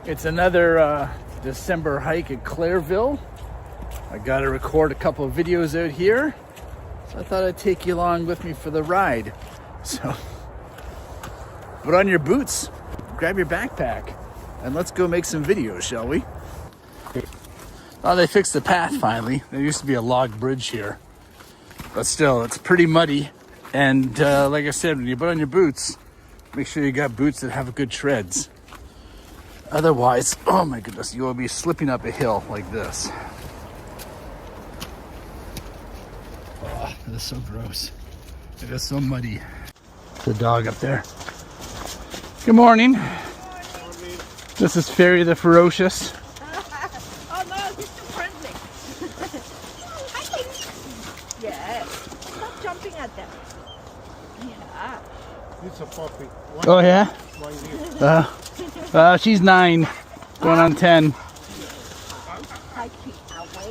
It's another December hike at Clairville. I got to record a couple of videos out here, so I thought I'd take you along with me for the ride. So put on your boots, grab your backpack, and let's go make some videos, shall we? Oh, they fixed the path finally. There used to be a log bridge here, but still, it's pretty muddy. And like I said, when you put on your boots, make sure you got boots that have good treads. Otherwise, oh my goodness, you will be slipping up a hill like this. Oh, it is so gross. It is so muddy. The dog up there. Good morning. Good morning. This is Fairy the Ferocious. Oh no, he's too friendly. Yes. Stop jumping at them. Yeah. It's a puppy. Oh yeah? She's 9, going on 10. All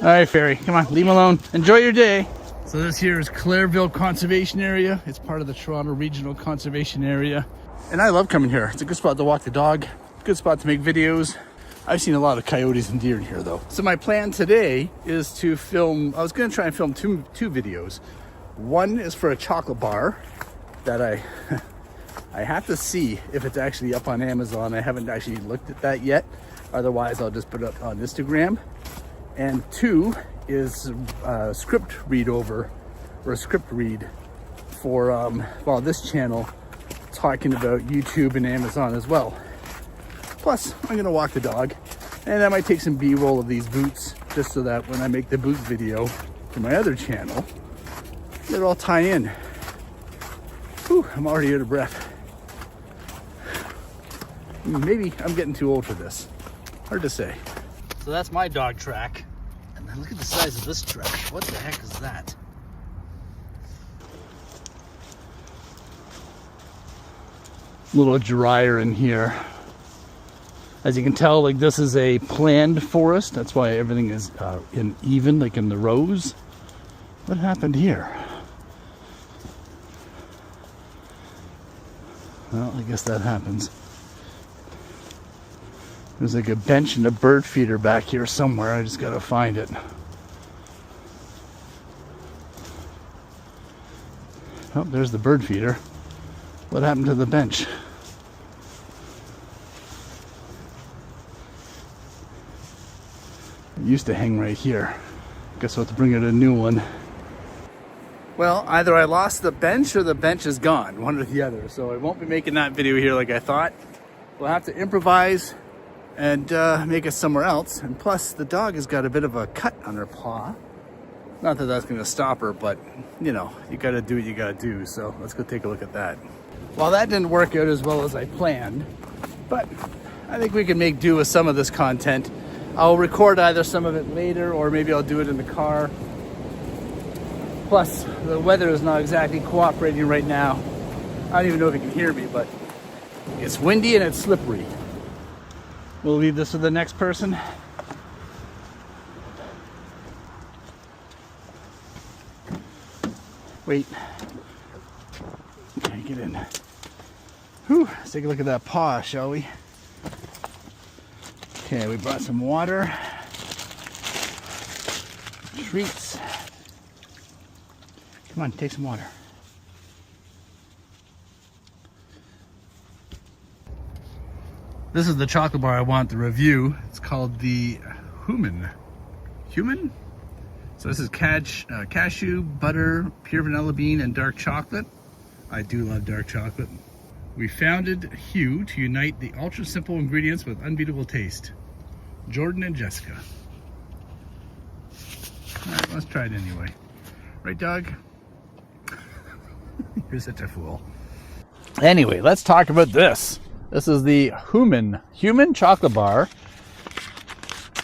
right, Fairy, come on, leave him alone. Enjoy your day. So this here is Clairville Conservation Area. It's part of the Toronto Regional Conservation Area. And I love coming here. It's a good spot to walk the dog, good spot to make videos. I've seen a lot of coyotes and deer in here though. So my plan today is to film, I was gonna try and film two videos. One is for a chocolate bar that I have to see if it's actually up on Amazon. I haven't actually looked at that yet. Otherwise, I'll just put it up on Instagram. And 2 is a script read over, or a script read for well, this channel, talking about YouTube and Amazon as well. Plus, I'm gonna walk the dog, and I might take some B-roll of these boots, just so that when I make the boot video for my other channel, it'll all tie in. Whew, I'm already out of breath. Maybe I'm getting too old for this. Hard to say. So that's my dog track. And then look at the size of this track. What the heck is that? A little drier in here. As you can tell, like, this is a planned forest. That's why everything is even, like in the rows. What happened here? Well, I guess that happens. There's like a bench and a bird feeder back here somewhere. I just gotta find it. Oh, there's the bird feeder. What happened to the bench? It used to hang right here. Guess I'll have to bring out a new one. Well, either I lost the bench or the bench is gone. One or the other. So I won't be making that video here like I thought. We'll have to improvise and make it somewhere else. And plus, the dog has got a bit of a cut on her paw. Not that that's gonna stop her, but you know, you gotta do what you gotta do. So let's go take a look at that. Well, that didn't work out as well as I planned, but I think we can make do with some of this content. I'll record either some of it later, or maybe I'll do it in the car. Plus, the weather is not exactly cooperating right now. I don't even know if you can hear me, but it's windy and it's slippery. We'll leave this to the next person. Wait. Okay, get in. Whew, let's take a look at that paw, shall we? Okay, we brought some water. Treats. Come on, take some water. This is the chocolate bar I want to review. It's called the Human. So this is cashew, butter, pure vanilla bean, and dark chocolate. I do love dark chocolate. We founded Hue to unite the ultra simple ingredients with unbeatable taste. Jordan and Jessica. All right, let's try it anyway. Right, dog? You're such a fool. Anyway, let's talk about this. This is the Human chocolate bar.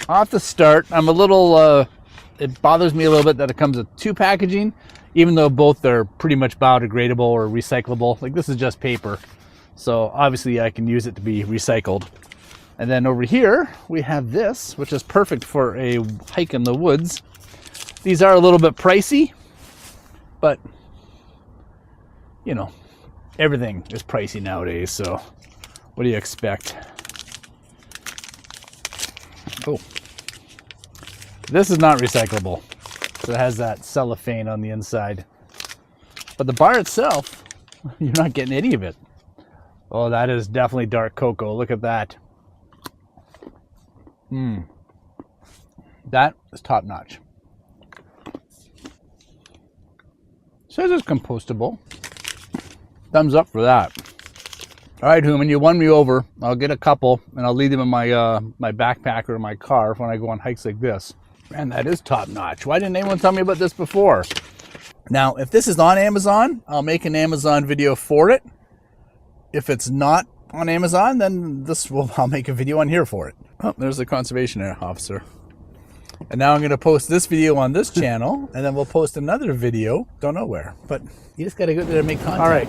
Off the start, I'm a little, it bothers me a little bit that it comes with 2 packaging, even though both are pretty much biodegradable or recyclable. Like, this is just paper. So obviously I can use it to be recycled. And then over here, we have this, which is perfect for a hike in the woods. These are a little bit pricey, but you know, everything is pricey nowadays, so what do you expect? Oh, this is not recyclable. So it has that cellophane on the inside. But the bar itself, you're not getting any of it. Oh, that is definitely dark cocoa. Look at that. That is top notch. Says it's compostable. Thumbs up for that. All right, Human, you won me over. I'll get a couple and I'll leave them in my my backpack or my car when I go on hikes like this. Man, that is top notch. Why didn't anyone tell me about this before? Now, if this is on Amazon, I'll make an Amazon video for it. If it's not on Amazon, then I'll make a video on here for it. Oh, there's the conservation officer. And now I'm going to post this video on this channel, and then we'll post another video, don't know where, but you just got to go there and make content. All right,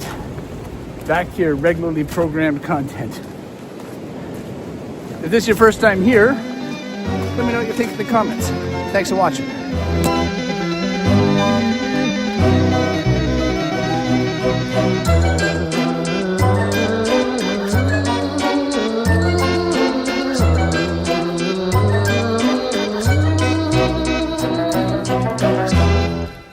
back to your regularly programmed content. If this is your first time here, let me know what you think in the comments. Thanks for watching.